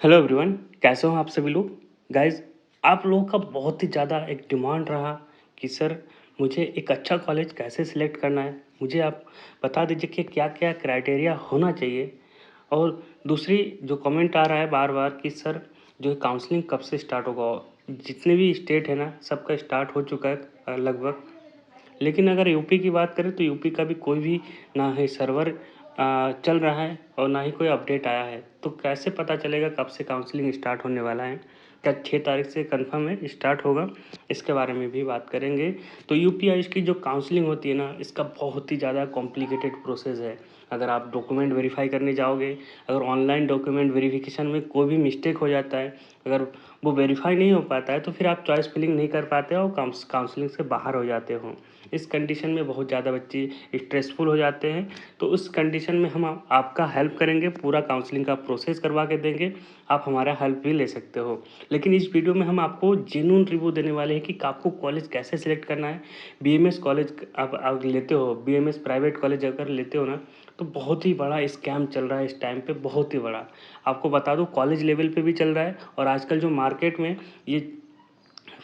Hello everyone, कैसे हो आप सभी लोग। गाइस, आप लोगों का बहुत ही ज़्यादा एक डिमांड रहा कि सर मुझे एक अच्छा कॉलेज कैसे सिलेक्ट करना है। मुझे आप बता दीजिए कि क्या क्या क्राइटेरिया होना चाहिए। और दूसरी जो कमेंट आ रहा है बार बार कि सर जो है काउंसलिंग कब से स्टार्ट होगा। जितने भी स्टेट है ना, सबका स्टार्ट हो चुका है लगभग। लेकिन अगर यूपी की बात करें तो यूपी का भी कोई भी ना है सर्वर चल रहा है और ना ही कोई अपडेट आया है। तो कैसे पता चलेगा कब से काउंसलिंग स्टार्ट होने वाला है। क्या 6 तारीख से कंफर्म है स्टार्ट होगा, इसके बारे में भी बात करेंगे। तो यूपीआई की जो काउंसलिंग होती है ना, इसका बहुत ही ज़्यादा कॉम्प्लिकेटेड प्रोसेस है। अगर आप डॉक्यूमेंट वेरीफाई करने जाओगे, अगर ऑनलाइन डॉक्यूमेंट वेरिफिकेशन में कोई भी मिस्टेक हो जाता है, अगर वो वेरीफाई नहीं हो पाता है तो फिर आप चॉइस फिलिंग नहीं कर पाते हो, काउंसलिंग से बाहर हो जाते हो। इस कंडीशन में बहुत ज़्यादा बच्चे स्ट्रेसफुल हो जाते हैं। तो उस कंडीशन में हम आपका हेल्प करेंगे, पूरा काउंसलिंग का प्रोसेस करवा के देंगे। आप हमारा हेल्प भी ले सकते हो। लेकिन इस वीडियो में हम आपको जेन्युइन रिव्यू देने वाले हैं कि आपको कॉलेज कैसे सिलेक्ट करना है। बीएमएस कॉलेज आप लेते हो, बीएमएस प्राइवेट कॉलेज अगर लेते हो ना, तो बहुत ही बड़ा स्कैम चल रहा है इस टाइम पे, बहुत ही बड़ा। आपको बता दूँ कॉलेज लेवल पे भी चल रहा है और आजकल जो मार्केट में ये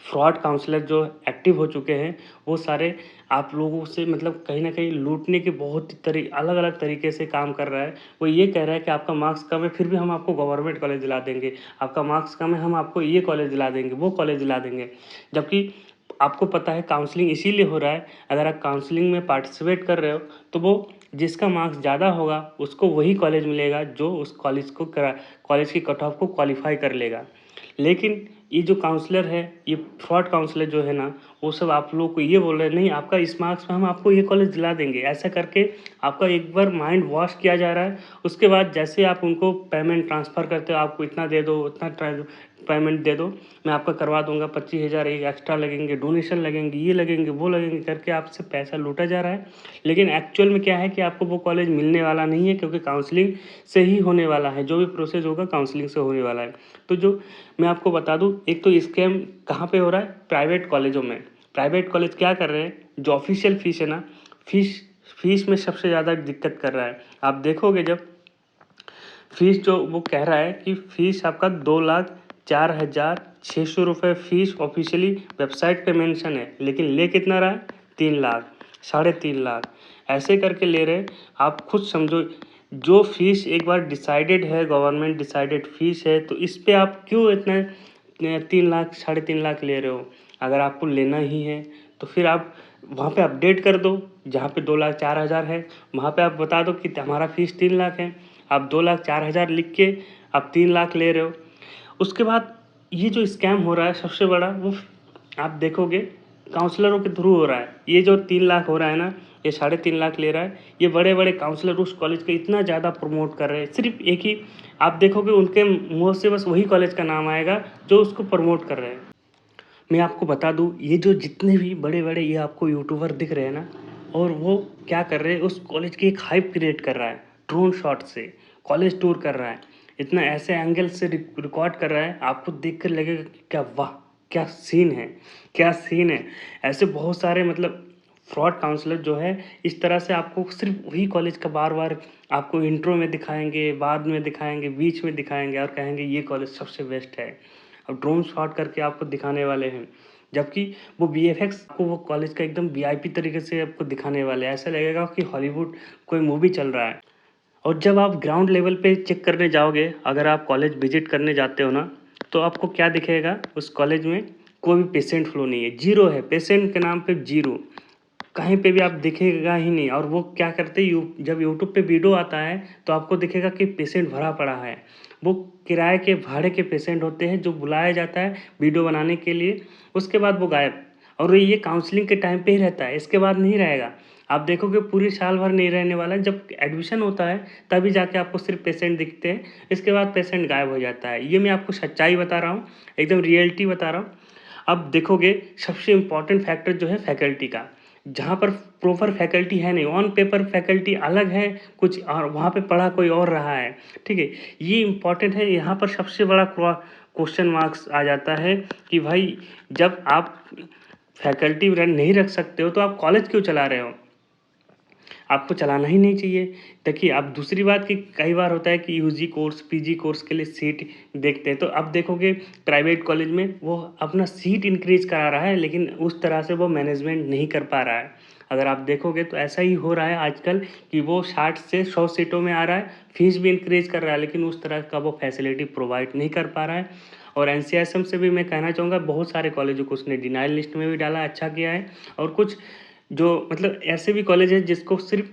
फ्रॉड काउंसलर जो एक्टिव हो चुके हैं, वो सारे आप लोगों से मतलब कहीं न कहीं लूटने के बहुत अलग-अलग तरीके से काम कर रहा है। वो ये कह रहा है कि आपका मार्क्स कम है, फिर भी हम आपको गवर्नमेंट कॉलेज दिला देंगे। आपका मार्क्स कम है, हम आपको ये कॉलेज दिला देंगे, वो कॉलेज दिला देंगे। जबकि आपको पता है काउंसलिंग इसीलिए हो रहा है, अगर आप काउंसलिंग में पार्टिसिपेट कर रहे हो, तो वो जिसका मार्क्स ज़्यादा होगा, उसको वही कॉलेज मिलेगा जो उस कॉलेज की कट ऑफ को क्वालीफाई कर लेगा। लेकिन ये जो काउंसलर है, ये फ्रॉड काउंसलर जो है ना, वो सब आप लोगों को ये बोल रहे हैं, नहीं आपका इस मार्क्स में हम आपको ये कॉलेज दिला देंगे। ऐसा करके आपका एक बार माइंड वॉश किया जा रहा है। उसके बाद जैसे आप उनको पेमेंट ट्रांसफ़र करते हो, आपको इतना दे दो, उतना पेमेंट दे दो, मैं आपका करवा दूँगा, 25,000 एक एक्स्ट्रा लगेंगे, डोनेशन लगेंगे, ये लगेंगे, वो लगेंगे करके आपसे पैसा लूटा जा रहा है। लेकिन एक्चुअल में क्या है कि आपको वो कॉलेज मिलने वाला नहीं है, क्योंकि काउंसलिंग से ही होने वाला है। जो भी प्रोसेस होगा काउंसलिंग से होने वाला है। तो जो मैं आपको बता दूँ, एक तो स्कैम कहाँ पे हो रहा है, प्राइवेट कॉलेजों में। प्राइवेट कॉलेज क्या कर रहे हैं, जो ऑफिशियल फ़ीस है ना, फ़ीस फ़ीस में सबसे ज़्यादा दिक्कत कर रहा है। आप देखोगे जब फ़ीस जो वो कह रहा है कि फ़ीस आपका 2,04,600 रुपये फ़ीस ऑफिशियली वेबसाइट पे मेंशन है, लेकिन ले कितना रहा है, 3 लाख, साढ़े 3 लाख ऐसे करके ले रहे हैं। आप खुद समझो, जो फ़ीस एक बार डिसाइडेड है, गवर्नमेंट डिसाइडेड फ़ीस है, तो इस पे आप क्यों इतना 3 लाख, साढ़े 3 लाख ले रहे हो। अगर आपको लेना ही है तो फिर आप वहाँ पे अपडेट कर दो, जहाँ पे 2,04,000 है, वहाँ पे आप बता दो कि हमारा फ़ीस 3 लाख है। आप 2,04,000 लिख के आप 3 लाख ले रहे हो। उसके बाद ये जो स्कैम हो रहा है सबसे बड़ा, वो आप देखोगे काउंसलरों के थ्रू हो रहा है। ये जो 3 लाख हो रहा है ना, ये साढ़े 3 लाख ले रहा है। ये बड़े-बड़े काउंसलर उस कॉलेज को इतना ज़्यादा प्रमोट कर रहे हैं। सिर्फ़ एक ही आप देखोगे उनके मुँह से बस वही कॉलेज का नाम आएगा जो उसको प्रमोट कर रहे हैं। मैं आपको बता दूँ, ये जो जितने भी बड़े-बड़े ये आपको यूट्यूबर दिख रहे हैं ना, और वो क्या कर रहे हैं, उस कॉलेज की एक हाइप क्रिएट कर रहा है। ड्रोन शॉट से कॉलेज टूर कर रहा है। इतना ऐसे एंगल से रिकॉर्ड कर रहा है, आपको देख कर लगेगा कि क्या वाह! क्या सीन है, क्या सीन है। ऐसे बहुत सारे मतलब फ्रॉड काउंसलर जो है, इस तरह से आपको सिर्फ़ वही कॉलेज का बार-बार आपको इंट्रो में दिखाएँगे, बाद में दिखाएँगे, बीच में दिखाएँगे और कहेंगे ये कॉलेज सबसे बेस्ट है। अब ड्रोन शॉट करके आपको दिखाने वाले हैं। जबकि वो वीएफएक्स आपको वो कॉलेज का एकदम वीआईपी तरीके से आपको दिखाने वाले हैं। ऐसा लगेगा कि हॉलीवुड कोई मूवी चल रहा है। और जब आप ग्राउंड लेवल पे चेक करने जाओगे, अगर आप कॉलेज विज़िट करने जाते हो ना, तो आपको क्या दिखेगा उस कॉलेज में, कोई भी पेशेंट फ्लो नहीं है, ज़ीरो है, पेशेंट के नाम पे ज़ीरो। कहीं पे भी आप दिखेगा ही नहीं। और वो क्या करते हैं, जब यूट्यूब पे वीडियो आता है तो आपको दिखेगा कि पेशेंट भरा पड़ा है। वो किराए के भाड़े के पेशेंट होते हैं जो बुलाया जाता है वीडियो बनाने के लिए, उसके बाद वो गायब। और ये काउंसलिंग के टाइम पे ही रहता है, इसके बाद नहीं रहेगा। आप देखोगे पूरी साल भर नहीं रहने वाला है, जब एडमिशन होता है तभी जाके आपको सिर्फ पेशेंट दिखते हैं, इसके बाद पेशेंट गायब हो जाता है। ये मैं आपको सच्चाई बता रहा हूँ, एकदम रियलिटी बता रहा हूँ। अब देखोगे सबसे इम्पोर्टेंट फैक्टर जो है फैकल्टी का, जहाँ पर प्रॉपर फैकल्टी है नहीं, ऑन पेपर फैकल्टी अलग है कुछ और वहाँ पे पढ़ा कोई और रहा है, ठीक है। ये इम्पोर्टेंट है, यहाँ पर सबसे बड़ा क्वेश्चन मार्क्स आ जाता है कि भाई जब आप फैकल्टी नहीं रख सकते हो तो आप कॉलेज क्यों चला रहे हो। आपको चलाना ही नहीं चाहिए। देखिए, अब दूसरी बात कि कई बार होता है कि यूजी कोर्स, पीजी कोर्स के लिए सीट देखते हैं, तो अब देखोगे प्राइवेट कॉलेज में वो अपना सीट इंक्रीज़ करा रहा है, लेकिन उस तरह से वो मैनेजमेंट नहीं कर पा रहा है। अगर आप देखोगे तो ऐसा ही हो रहा है आजकल कि वो 60 से 100 सीटों में आ रहा है, फीस भी इंक्रीज़ कर रहा है, लेकिन उस तरह का वो फैसिलिटी प्रोवाइड नहीं कर पा रहा है। और एनसीएसएम से भी मैं कहना चाहूँगा, बहुत सारे कॉलेजों को उसने डिनायल लिस्ट में भी डाला, अच्छा किया है। और कुछ जो मतलब ऐसे भी कॉलेज हैं जिसको सिर्फ़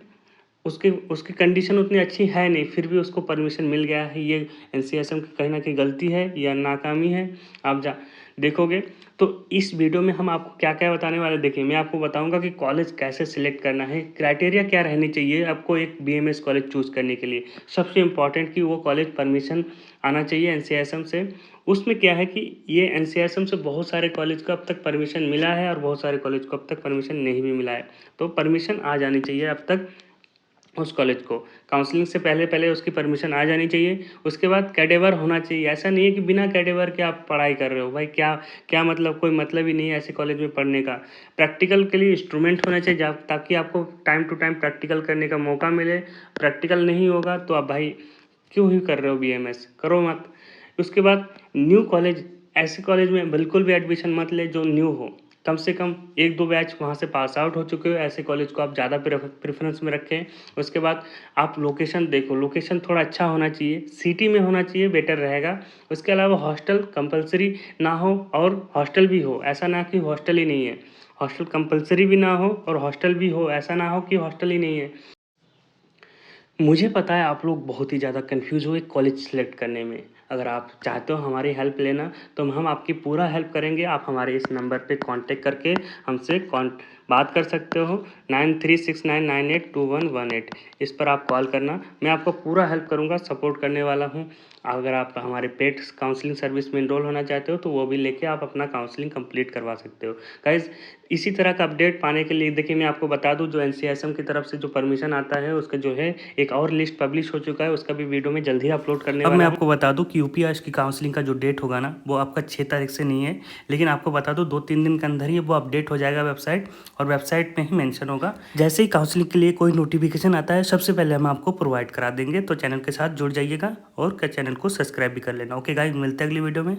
उसकी उसकी कंडीशन उतनी अच्छी है नहीं, फिर भी उसको परमिशन मिल गया है। ये एनसीएसएम की कहीं न कहीं गलती है या नाकामी है, आप देखोगे। तो इस वीडियो में हम आपको क्या-क्या बताने वाले हैं, देखिए मैं आपको बताऊँगा कि कॉलेज कैसे सिलेक्ट करना है, क्राइटेरिया क्या रहनी चाहिए आपको एक बीएमएस कॉलेज चूज़ करने के लिए। सबसे इम्पोर्टेंट कि वो कॉलेज परमिशन आना चाहिए एनसीएसएम से। उसमें क्या है कि ये एनसीएसएम से बहुत सारे कॉलेज को अब तक परमिशन मिला है और बहुत सारे कॉलेज को अब तक परमिशन नहीं भी मिला है। तो परमिशन आ जानी चाहिए अब तक उस कॉलेज को। काउंसलिंग से पहले उसकी परमिशन आ जानी चाहिए। उसके बाद कैडेवर होना चाहिए। ऐसा नहीं है कि बिना कैडेवर के आप पढ़ाई कर रहे हो। भाई क्या क्या मतलब, कोई मतलब ही नहीं है ऐसे कॉलेज में पढ़ने का। प्रैक्टिकल के लिए इंस्ट्रूमेंट होना चाहिए ताकि आपको टाइम टू टाइम प्रैक्टिकल करने का मौका मिले। प्रैक्टिकल नहीं होगा तो आप भाई क्यों ही कर रहे हो बीएमएस, करो मत। उसके बाद न्यू कॉलेज, ऐसे कॉलेज में बिल्कुल भी एडमिशन मत ले जो न्यू हो। कम से कम 1-2 बैच वहाँ से पास आउट हो चुके हो, ऐसे कॉलेज को आप ज़्यादा प्रेफ़रेंस में रखें। उसके बाद आप लोकेशन देखो, लोकेशन थोड़ा अच्छा होना चाहिए, सिटी में होना चाहिए, बेटर रहेगा। उसके अलावा हॉस्टल कंपल्सरी ना हो और हॉस्टल भी हो, ऐसा ना कि हॉस्टल ही नहीं है। हॉस्टल कंपल्सरी भी ना हो और हॉस्टल भी हो, ऐसा ना हो कि हॉस्टल ही नहीं है। मुझे पता है आप लोग बहुत ही ज़्यादा कन्फ्यूज़ हुए कॉलेज सेलेक्ट करने में। अगर आप चाहते हो हमारी हेल्प लेना, तो हम आपकी पूरा हेल्प करेंगे। आप हमारे इस नंबर पे कॉन्टैक्ट करके हमसे बात कर सकते हो, 9369982118। इस पर आप कॉल करना, मैं आपको पूरा हेल्प करूँगा, सपोर्ट करने वाला हूँ। अगर आप हमारे पेड काउंसलिंग सर्विस में एनरोल होना चाहते हो, तो वो भी लेके आप अपना काउंसलिंग कंप्लीट करवा सकते हो। गाइज़, इसी तरह का अपडेट पाने के लिए देखिए मैं आपको बता दूँ, जो एनसीएसएम की तरफ से जो परमिशन आता है उसका जो है एक और लिस्ट पब्लिश हो चुका है, उसका भी वीडियो में जल्द ही अपलोड करने वाला हूँ। अब मैं आपको बता दूँ कि यूपीएससी की काउंसलिंग का जो डेट होगा ना, वो आपका 6 तारीख से नहीं है, लेकिन आपको बता दूँ 2-3 दिन के अंदर ही वो अपडेट हो जाएगा वेबसाइट, और वेबसाइट में ही मेंशन होगा। जैसे ही काउंसलिंग के लिए कोई नोटिफिकेशन आता है, सबसे पहले हम आपको प्रोवाइड करा देंगे। तो चैनल के साथ जुड़ जाइएगा और चैनल को सब्सक्राइब भी कर लेना। ओके गाइस, मिलते हैं अगली वीडियो में।